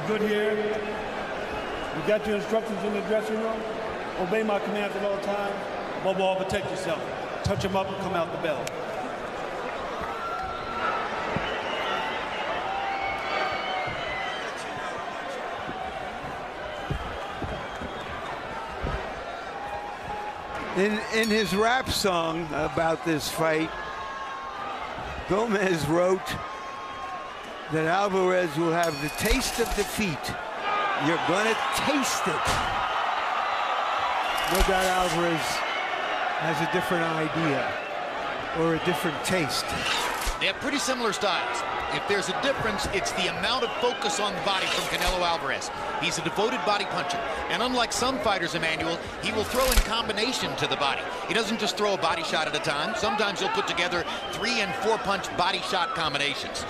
good here. You got your instructions in the dressing room. Obey my commands at all times. Above all, protect yourself. Touch him up and come out the belly. In his rap song about this fight, Gomez wrote that Alvarez will have the taste of defeat. You're gonna taste it. No doubt Alvarez has a different idea or a different taste. They have pretty similar styles. If there's a difference, it's the amount of focus on the body from Canelo Alvarez. He's a devoted body puncher. And unlike some fighters, Emmanuel, he will throw in combination to the body. He doesn't just throw a body shot at a time. Sometimes he'll put together 3- and 4-punch body shot combinations.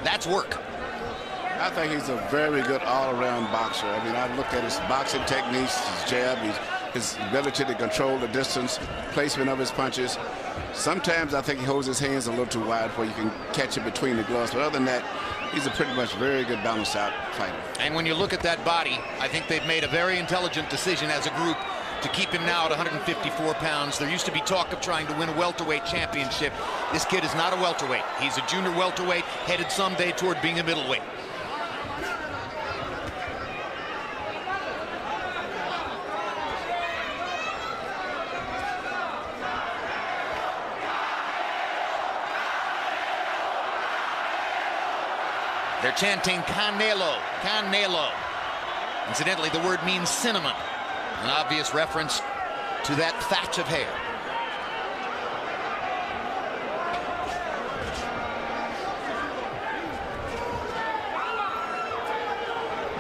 That's work. I think he's a very good all-around boxer. I mean, I've looked at his boxing techniques, his jab, his ability to control the distance, placement of his punches. Sometimes I think he holds his hands a little too wide where you can catch it between the gloves. But other than that, he's a pretty much very good balanced out fighter. And when you look at that body, I think they've made a very intelligent decision as a group to keep him now at 154 pounds. There used to be talk of trying to win a welterweight championship. This kid is not a welterweight. He's a junior welterweight headed someday toward being a middleweight. They're chanting Canelo, Canelo. Incidentally, the word means cinnamon, an obvious reference to that thatch of hair.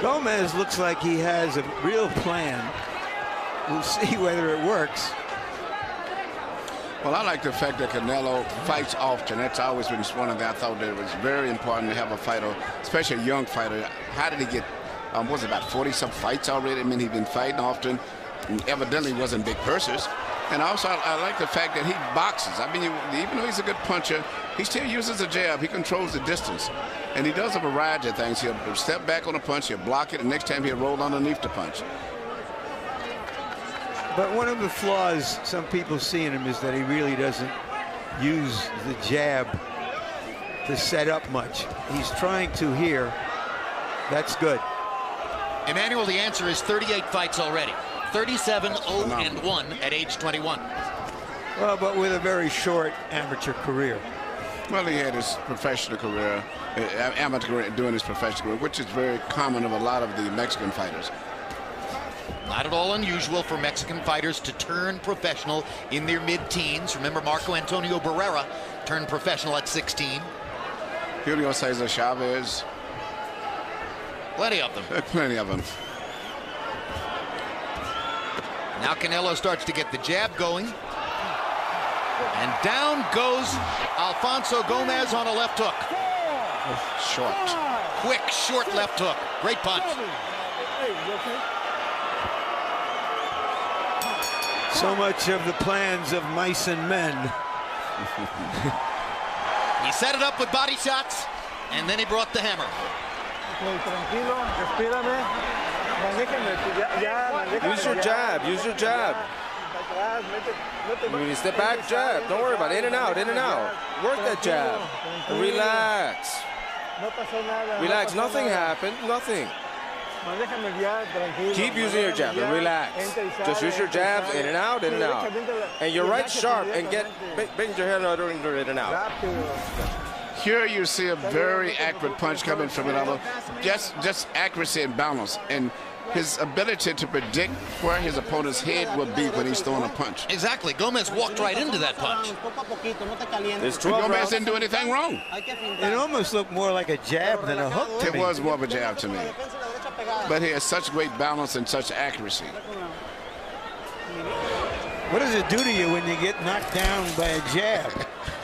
Gomez looks like he has a real plan. We'll see whether it works. Well, I like the fact that Canelo fights often. That's always been one of the, I thought that it was very important to have a fighter, especially a young fighter. How did he get, what was it, about 40-some fights already? I mean, he's been fighting often, and evidently wasn't big purses. And also, I like the fact that he boxes. I mean, even though he's a good puncher, he still uses a jab. He controls the distance. And he does a variety of things. He'll step back on a punch, he'll block it, and next time he'll roll underneath the punch. But one of the flaws some people see in him is that he really doesn't use the jab to set up much. He's trying to here. That's good. Emmanuel, the answer is 38 fights already. 37-0-1 at age 21. Well, but with a very short amateur career. Well, he had his professional career, amateur career, doing his professional career, which is very common of a lot of the Mexican fighters. Not at all unusual for Mexican fighters to turn professional in their mid-teens. Remember, Marco Antonio Barrera turned professional at 16. Julio Cesar Chavez. Plenty of them. Plenty of them. Now Canelo starts to get the jab going. And down goes Alfonso Gomez on a left hook. Short. Quick, short left hook. Great punch. So much of the plans of mice and men. He set it up with body shots, and then he brought the hammer. Use your jab, use your jab. When you step back, jab. Don't worry about it. In and out, in and out. Work that jab. Relax. Relax, nothing happened, nothing. Keep using your jab and relax. Just use your jabs in and out, in and out. And your right sharp and bend your head out in and out. Here you see a very accurate punch coming from Canelo. Just accuracy and balance. And his ability to predict where his opponent's head will be when he's throwing a punch. Exactly. Gomez walked right into that punch. Gomez didn't do anything wrong. It almost looked more like a jab than a hook to me. It was more of a jab to me. But he has such great balance and such accuracy. What does it do to you when you get knocked down by a jab?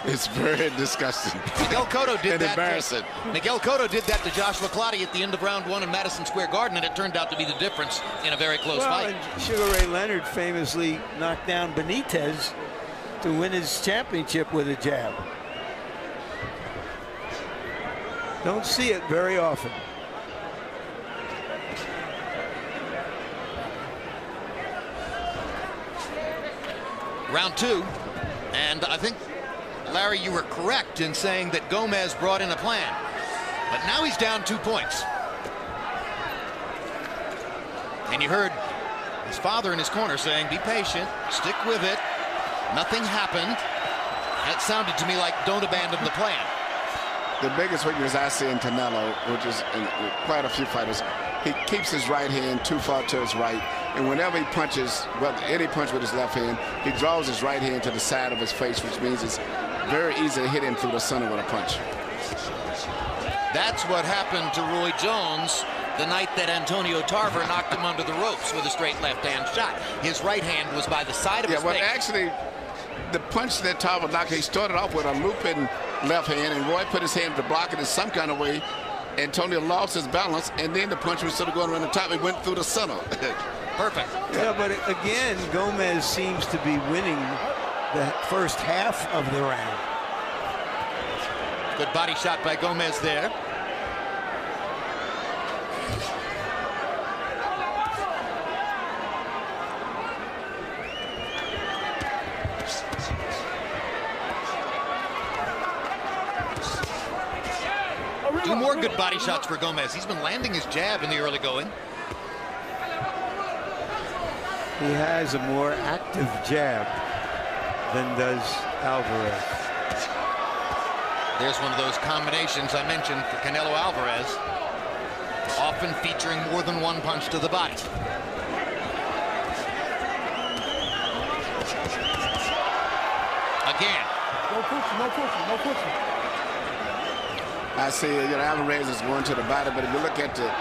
It's very disgusting. Miguel Cotto did that. Embarrassing. Miguel Cotto did that to Joshua Clottey at the end of round 1 in Madison Square Garden, and it turned out to be the difference in a very close fight. And Sugar Ray Leonard famously knocked down Benitez to win his championship with a jab. Don't see it very often. Round 2, and I think, Larry, you were correct in saying that Gomez brought in a plan, but now he's down 2 points. And you heard his father in his corner saying, be patient, stick with it, nothing happened. That sounded to me like don't abandon the plan. The biggest weakness I see in Canelo, which is in quite a few fighters, he keeps his right hand too far to his right, and whenever he punches, well, any punch with his left hand, he draws his right hand to the side of his face, which means it's very easy to hit him through the center with a punch. That's what happened to Roy Jones the night that Antonio Tarver knocked him under the ropes with a straight left-hand shot. His right hand was by the side of his face. Actually, the punch that Tarver knocked, he started off with a looping left hand, and Roy put his hand to block it in some kind of way. Antonio lost his balance, and then the punch was sort of going around the top. It went through the center. Perfect. Yeah, but again, Gomez seems to be winning the first half of the round. Good body shot by Gomez there. Two more good body shots for Gomez. He's been landing his jab in the early going. He has a more active jab than does Alvarez. There's one of those combinations I mentioned for Canelo Alvarez, often featuring more than one punch to the body. Again. No pushing, no pushing, no pushing. I see, Alvarez is going to the body, but if you look at the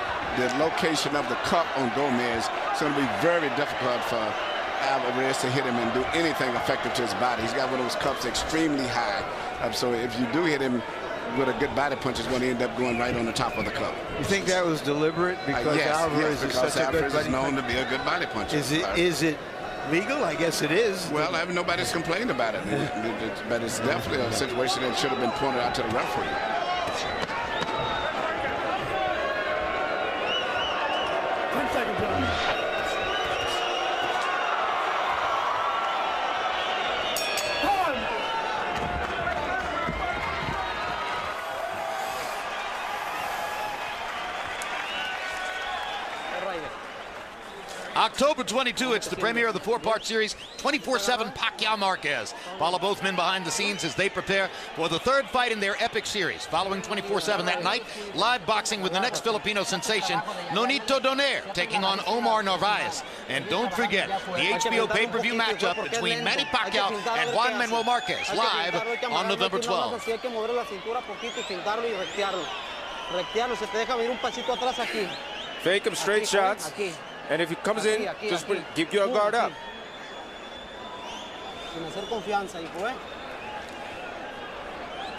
location of the cup on Gomez, it's going to be very difficult for Alvarez to hit him and do anything effective to his body. He's got one of those cups extremely high. So if you do hit him with a good body punch, it's going to end up going right on the top of the cup. You think that was deliberate? Because Alvarez is such a good body puncher. Is known to be a good body puncher. Is it legal? I guess it is. Well, nobody's complained about it. But it's definitely a situation that should have been pointed out to the referee. 10 seconds, gentlemen. October 22, it's the premiere of the 4-part series, 24/7 Pacquiao-Marquez. Follow both men behind the scenes as they prepare for the third fight in their epic series. Following 24/7 that night, live boxing with the next Filipino sensation, Nonito Donaire, taking on Omar Narvaez. And don't forget, the HBO pay-per-view matchup between Manny Pacquiao and Juan Manuel Marquez, live on November 12th. Fake him straight shots. And if he comes in, just keep your guard up.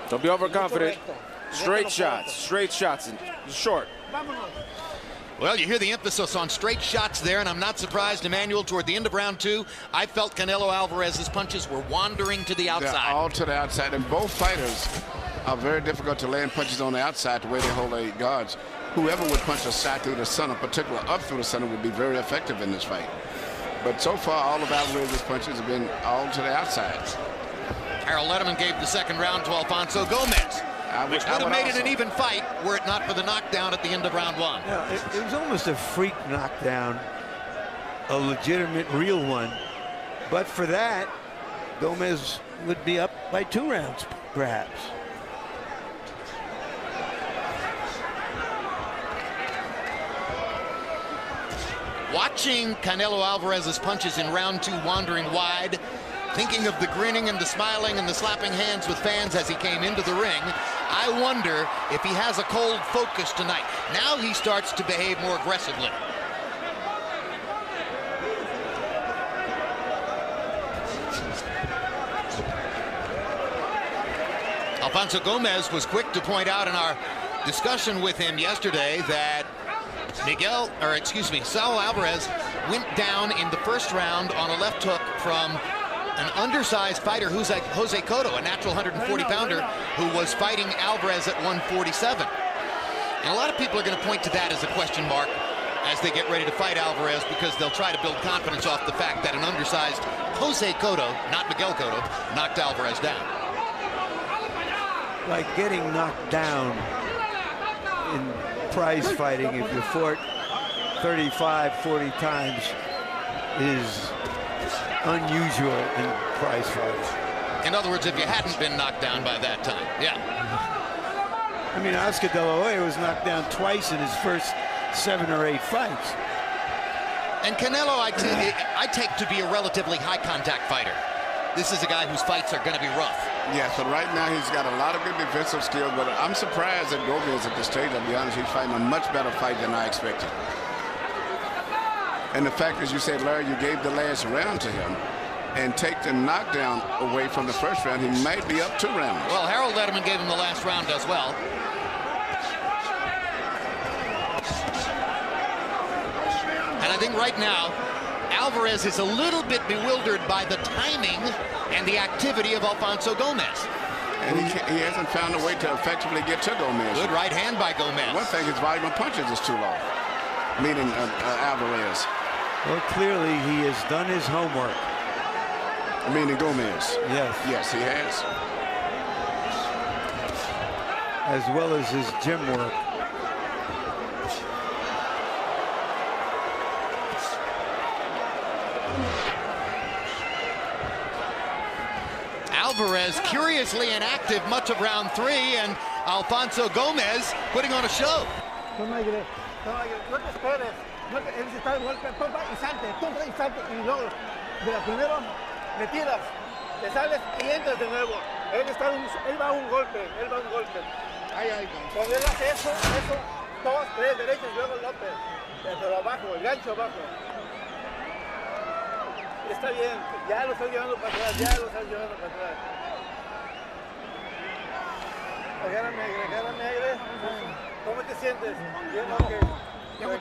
Don't be overconfident. Straight shots, and short. Well, you hear the emphasis on straight shots there, and I'm not surprised, Emmanuel, toward the end of round 2, I felt Canelo Alvarez's punches were wandering to the outside. They're all to the outside, and both fighters are very difficult to land punches on the outside the way they hold their guards. Whoever would punch a shot through the center, particularly up through the center, would be very effective in this fight. But so far, all of Alvarez's punches have been all to the outsides. Harold Letterman gave the second round to Alfonso Gomez, which would have made it an even fight were it not for the knockdown at the end of round 1. Yeah, it was almost a freak knockdown, a legitimate, real one. But for that, Gomez would be up by 2 rounds, perhaps. Watching Canelo Alvarez's punches in round 2 wandering wide, thinking of the grinning and the smiling and the slapping hands with fans as he came into the ring, I wonder if he has a cold focus tonight. Now he starts to behave more aggressively. Alfonso Gomez was quick to point out in our discussion with him yesterday that Saul Alvarez went down in the first round on a left hook from an undersized fighter, Jose Cotto, a natural 140-pounder, who was fighting Alvarez at 147. And a lot of people are going to point to that as a question mark as they get ready to fight Alvarez, because they'll try to build confidence off the fact that an undersized Jose Cotto, not Miguel Cotto, knocked Alvarez down. Like getting knocked down in prize fighting, if you fought 35, 40 times, is unusual in prize fights. In other words, if you hadn't been knocked down by that time, yeah. I mean, Oscar De La Hoya was knocked down twice in his first 7 or 8 fights. And Canelo, I take to be a relatively high-contact fighter. This is a guy whose fights are going to be rough. Yes, but right now he's got a lot of good defensive skills, but I'm surprised that Gomez at this stage, I'll be honest, he's fighting a much better fight than I expected. And the fact, as you said, Larry, you gave the last round to him, and take the knockdown away from the first round, he might be up 2 rounds. Well, Harold Letterman gave him the last round as well. And I think right now, Alvarez is a little bit bewildered by the timing and the activity of Alfonso Gomez. And he hasn't found a way to effectively get to Gomez. Good right hand by Gomez. One thing, his volume of punches is too low, meaning Alvarez. Well, clearly he has done his homework. Meaning Gomez. Yes. Yes, he has. As well as his gym work. Alvarez curiously inactive much of round 3, and Alfonso Gomez putting on a show. No te esperes. Él se está de golpe, toma y salte, y luego de la primero le tiras, te sales y entras de nuevo. Él va a un golpe, Cuando él hace eso, 2, 3 derechos, luego López, pero abajo, el gancho abajo. Está bien, ya lo están llevando para atrás, Agárrame aire. ¿Cómo te sientes? Bien, ok.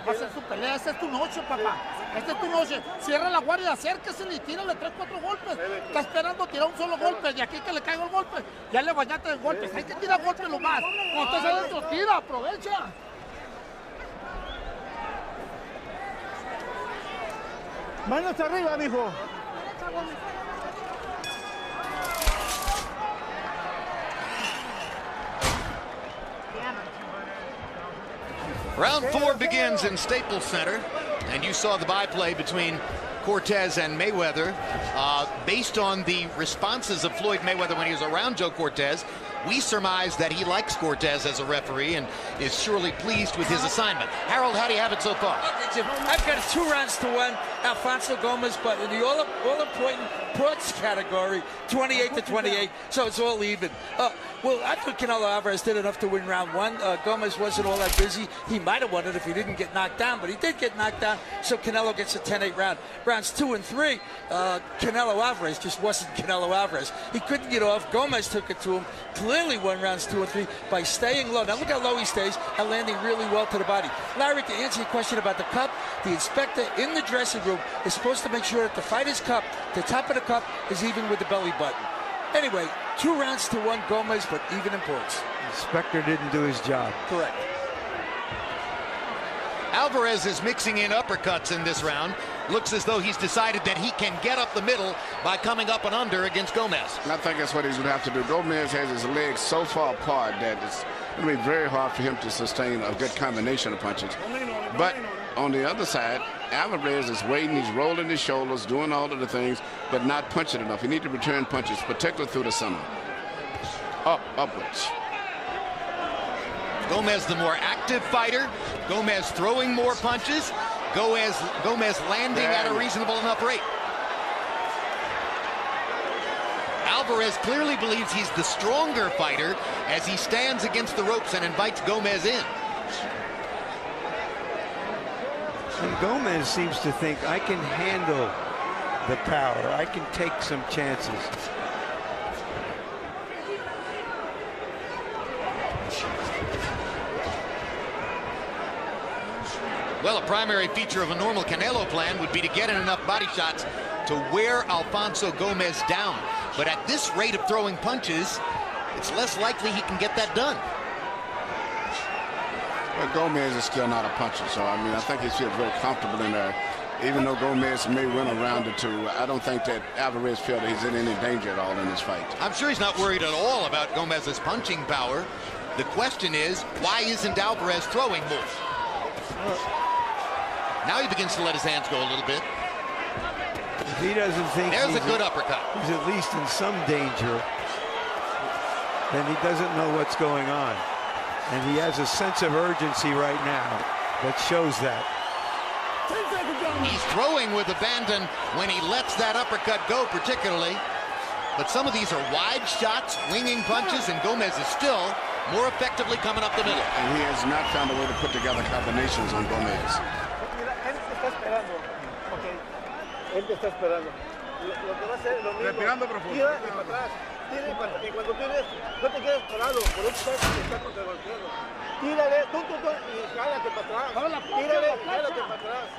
Pasa su pelea, esta es tu noche, papá. Esta es tu noche. Cierra la guardia, acérquese y tírale 3, 4 golpes. Está esperando tirar un solo golpe. Y aquí que le caiga el golpe, ya le bañaste de golpes. Hay que tirar golpes lo más. Cuando estás adentro, tira, aprovecha. Manos arriba, mijo. Round 4 begins in Staples Center, and you saw the byplay between Cortez and Mayweather. Based on the responses of Floyd Mayweather when he was around Joe Cortez, we surmise that he likes Cortez as a referee and is surely pleased with his assignment. Harold, how do you have it so far? I've got 2 rounds to 1, Alfonso Gomez, but in the all-important points category, 28-28, so it's all even. Well, I thought Canelo Alvarez did enough to win round 1. Gomez wasn't all that busy. He might have won it if he didn't get knocked down, but he did get knocked down, so Canelo gets a 10-8 round. Rounds 2 and 3, Canelo Alvarez just wasn't Canelo Alvarez. He couldn't get off. Gomez took it to him. Clearly won rounds 2 and 3 by staying low. Now look how low he stays and landing really well to the body. Larry, to answer your question about the cup, the inspector in the dressing room is supposed to make sure that the fighter's cup, the top of the cup, is even with the belly button. Anyway, 2 rounds to 1 Gomez, but even in points. The inspector didn't do his job. Correct. Alvarez is mixing in uppercuts in this round. Looks as though he's decided that he can get up the middle by coming up and under against Gomez. And I think that's what he's going to have to do. Gomez has his legs so far apart that it's going to be very hard for him to sustain a good combination of punches. But on the other side, Alvarez is waiting, he's rolling his shoulders, doing all of the things, but not punching enough. He needs to return punches, particularly through the center. Upwards. Gomez, the more active fighter. Gomez throwing more punches. Gomez landing at a reasonable enough rate. Alvarez clearly believes he's the stronger fighter as he stands against the ropes and invites Gomez in. And Gomez seems to think, I can handle the power. I can take some chances. Well, a primary feature of a normal Canelo plan would be to get in enough body shots to wear Alfonso Gomez down. But at this rate of throwing punches, it's less likely he can get that done. Well, Gomez is still not a puncher, so I mean, I think he feels very comfortable in there. Even though Gomez may win a round or two, I don't think that Alvarez feels that he's in any danger at all in this fight. I'm sure he's not worried at all about Gomez's punching power. The question is, why isn't Alvarez throwing more? Now he begins to let his hands go a little bit. If he doesn't think there's a good uppercut, he's at least in some danger, then he doesn't know what's going on. And he has a sense of urgency right now that shows that. He's throwing with abandon when he lets that uppercut go, particularly. But some of these are wide shots, winging punches, and Gomez is still more effectively coming up the middle. And he has not found a way to put together combinations on Gomez. Él te está esperando. Okay. Él te está esperando. Lo que va a hacer es lo mismo. Respirando profundo. Tira y para atrás. Tira y para atrás. Y cuando tires, no te quedes parado. Por eso está contragolpeando. Tírale, tú, y jálate para atrás. Tírale y jálate para atrás.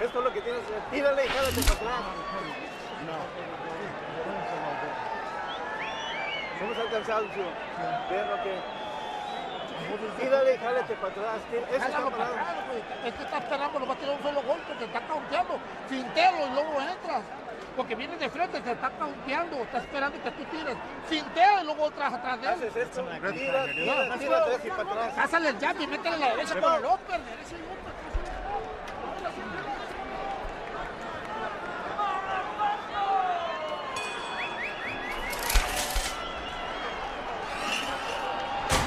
Esto es lo que tienes que hacer. Tírale y jálate para atrás. No. Vamos a alcanzar, Lucio. Ven, ok. Tírale y jálate para atrás. Jálalo para atrás, güey. Es que está esperando, lo va a tirar un solo golpe, te está caunteando. Fintero y luego entras. Porque viene de frente, te está caunteando, está esperando que tú tires. Fintero y luego atrás de él. Haces esto, tira atrás y para atrás. Házale el jab y métele la derecha con el upper, derecha y upper.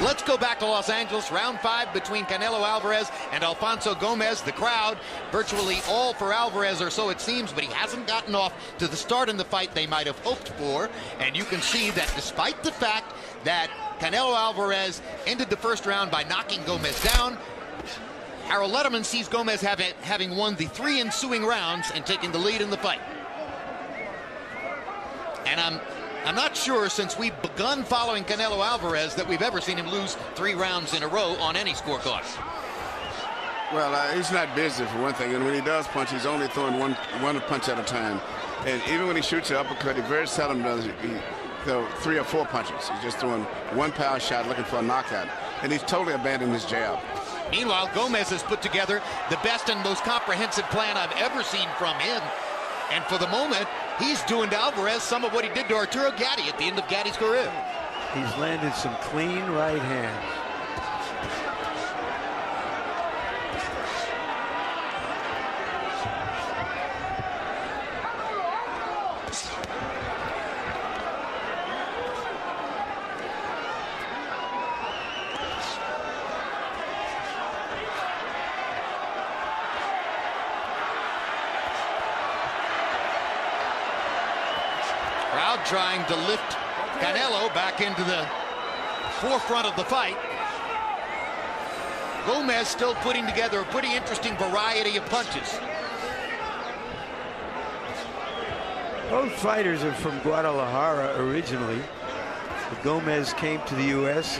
Let's go back to Los Angeles. Round 5 between Canelo Alvarez and Alfonso Gomez. The crowd virtually all for Alvarez, or so it seems, but he hasn't gotten off to the start in the fight they might have hoped for. And you can see that despite the fact that Canelo Alvarez ended the first round by knocking Gomez down, Harold Letterman sees Gomez having won the 3 ensuing rounds and taking the lead in the fight. And I'm not sure since we've begun following Canelo Alvarez that we've ever seen him lose 3 rounds in a row on any scorecard. Well, he's not busy for one thing, and when he does punch, he's only throwing one punch at a time. And even when he shoots an uppercut, he very seldom does it. He throw 3 or 4 punches. He's just throwing one power shot looking for a knockout. And he's totally abandoned his jab. Meanwhile, Gomez has put together the best and most comprehensive plan I've ever seen from him. And for the moment, he's doing to Alvarez some of what he did to Arturo Gatti at the end of Gatti's career. He's landed some clean right hands. Trying to lift Canelo back into the forefront of the fight. Gomez still putting together a pretty interesting variety of punches. Both fighters are from Guadalajara originally. But Gomez came to the U.S.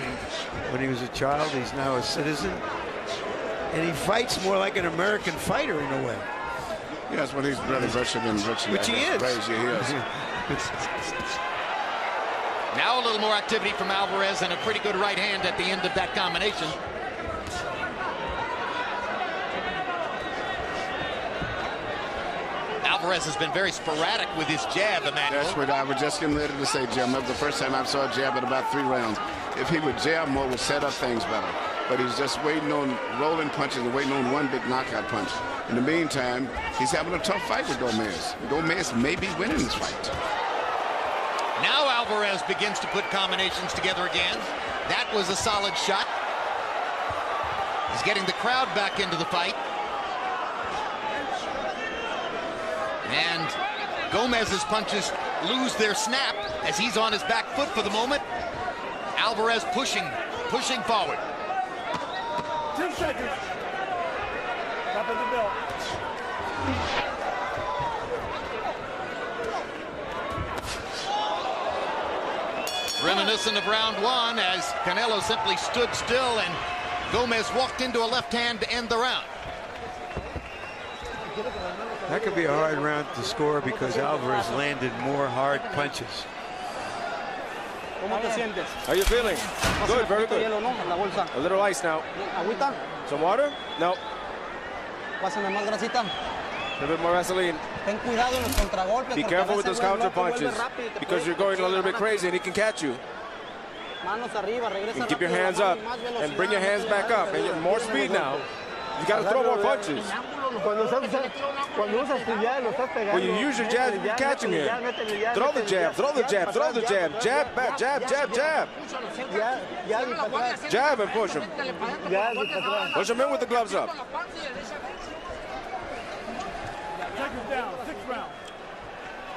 when he was a child. He's now a citizen. And he fights more like an American fighter in a way. Yes, well, he's really virtually which he is. Crazy, he is. Now a little more activity from Alvarez and a pretty good right hand at the end of that combination. Alvarez has been very sporadic with his jab, Emmanuel. That's what I was just getting ready to say, Jim. That was the first time I saw a jab in about 3 rounds. If he would jab more, would set up things better. But he's just waiting on rolling punches and waiting on one big knockout punch. In the meantime, he's having a tough fight with Gomez. Gomez may be winning this fight. Now Alvarez begins to put combinations together again. That was a solid shot. He's getting the crowd back into the fight. And Gomez's punches lose their snap as he's on his back foot for the moment. Alvarez pushing forward. 10 seconds. Top of the belt. Reminiscent of round 1 as Canelo simply stood still and Gomez walked into a left hand to end the round. That could be a hard round to score because Alvarez landed more hard punches. ¿Cómo te sientes? How you feeling? Good, very good. Hielo, ¿no? La bolsa. A little ice now. ¿Agüita? Some water? No. Pásame más grasita. A little bit more Vaseline. Ten cuidado en los contragolpes. Be careful with those counter punches because you're going a little bit crazy and he can catch you. Manos arriba, regresa. And keep your hands up and bring your hands back up. And more speed now. You got to throw more punches. When you use your jab, you're catching him. Throw the jab, throw the jab, throw the jab. Jab back, jab, jab, jab. Jab and push him. Push him in with the gloves up. Down, 6th round.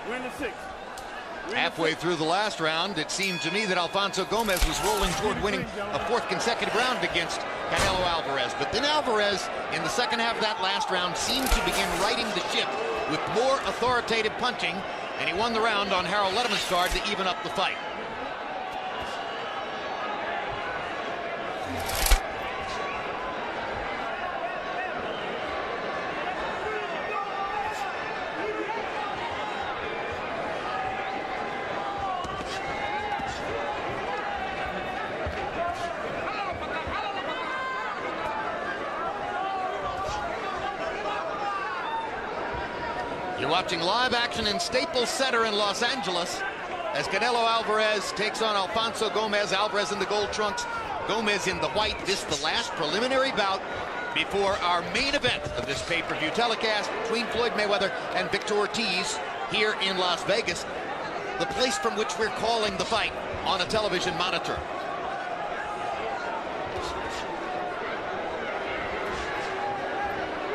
We're in the 6th. Halfway through the last round, it seemed to me that Alfonso Gomez was rolling toward winning a 4th consecutive round against Canelo Alvarez. But then Alvarez, in the second half of that last round, seemed to begin righting the ship with more authoritative punching, and he won the round on Harold Letterman's card to even up the fight. You're watching live action in Staples Center in Los Angeles as Canelo Alvarez takes on Alfonso Gomez. Alvarez in the gold trunks, Gomez in the white. This the last preliminary bout before our main event of this pay-per-view telecast between Floyd Mayweather and Victor Ortiz here in Las Vegas, the place from which we're calling the fight on a television monitor.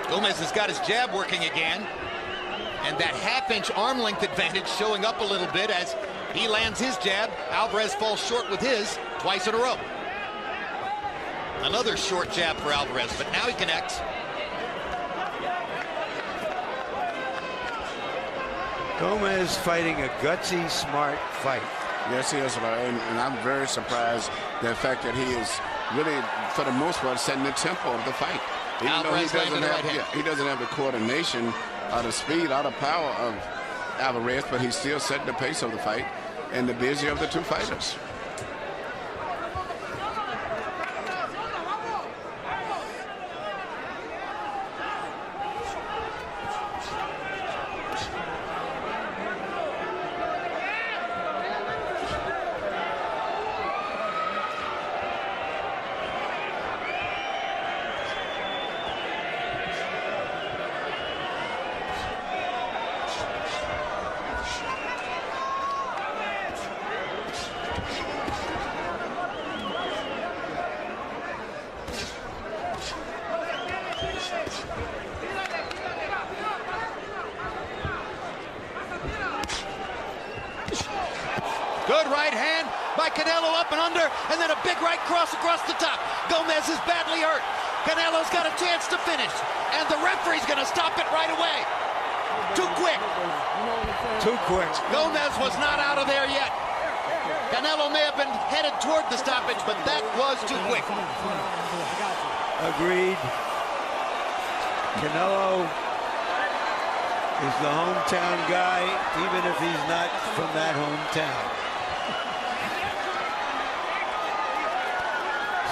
Gomez has got his jab working again. And that half-inch arm length advantage showing up a little bit as he lands his jab. Alvarez falls short with his twice in a row. Another short jab for Alvarez, but now he connects. Gomez fighting a gutsy, smart fight. Yes, he is, and I'm very surprised the fact that he is really, for the most part, setting the tempo of the fight. Even though he doesn't have the coordination, the speed, the power of Alvarez, but he's still setting the pace of the fight and the busier of the two fighters. Good right hand by Canelo, up and under, and then a big right cross across the top. Gomez is badly hurt. Canelo's got a chance to finish, and the referee's going to stop it right away. Too quick. Too quick. Gomez was not out of there yet. Canelo may have been headed toward the stoppage, but that was too quick. Agreed. Canelo is the hometown guy, even if he's not from that hometown.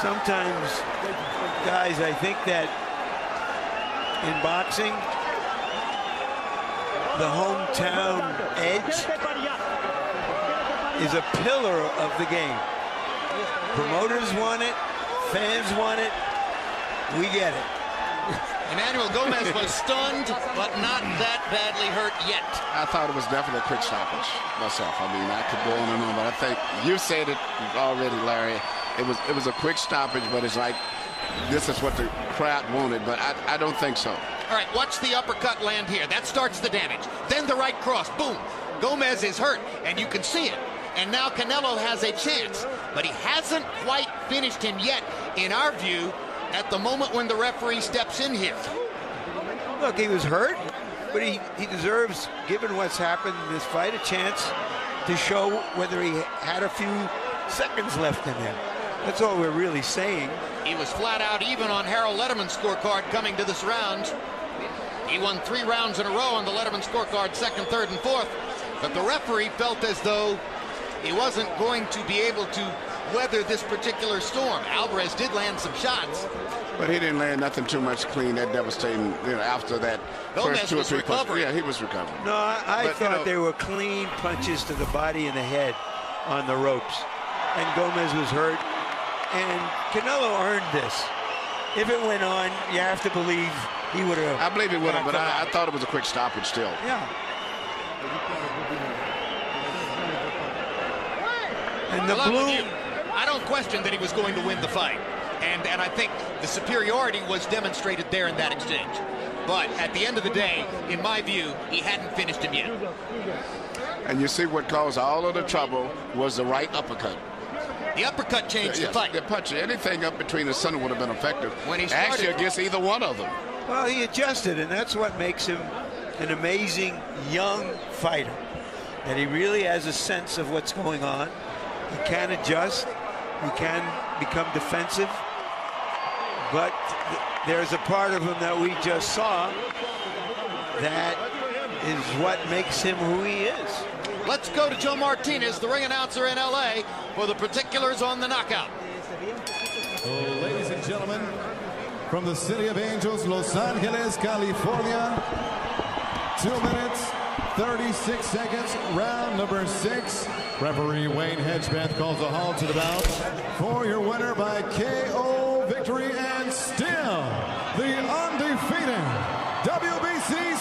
Sometimes, guys, I think that in boxing, the hometown edge is a pillar of the game. Promoters want it, fans want it, we get it. Emmanuel Gomez was stunned, but not that badly hurt yet. I thought it was definitely a quick stoppage myself. I mean, I could go on and on, but I think you said it already, Larry. It was a quick stoppage, but it's like this is what the crowd wanted, but I don't think so. All right, watch the uppercut land here. That starts the damage. Then the right cross, boom. Gomez is hurt, and you can see it. And now Canelo has a chance, but he hasn't quite finished him yet, in our view, at the moment when the referee steps in here. Look, he was hurt, but he deserves, given what's happened in this fight, a chance to show whether he had a few seconds left in him. That's all we're really saying. He was flat out even on Harold Letterman's scorecard coming to this round. He won 3 rounds in a row on the Letterman scorecard, second, third, and fourth. But the referee felt as though he wasn't going to be able to weather this particular storm. Alvarez did land some shots. But he didn't land nothing too much clean, that devastating, after that Gomez first 2 or 3 punches. Yeah, he was recovering. No, I thought they were clean punches to the body and the head on the ropes. And Gomez was hurt. And Canelo earned this. If it went on, you have to believe he would have. I believe he would have, but I thought it was a quick stoppage still. Yeah. And the blue. I don't question that he was going to win the fight. And I think the superiority was demonstrated there in that exchange. But at the end of the day, in my view, he hadn't finished him yet. And you see what caused all of the trouble was the right uppercut. The uppercut changed the fight. The punch, anything up between the center would have been effective. When he started, actually against either one of them. Well, he adjusted, and that's what makes him an amazing young fighter. That he really has a sense of what's going on. He can adjust. He can become defensive. But there's a part of him that we just saw that is what makes him who he is. Let's go to Joe Martinez, the ring announcer in LA, for the particulars on the knockout. Ladies and gentlemen, from the City of Angels, Los Angeles, California, 2 minutes, 36 seconds, round number 6. Referee Wayne Hedgebeth calls a halt to the bout for your winner by KO victory and still the undefeated WBC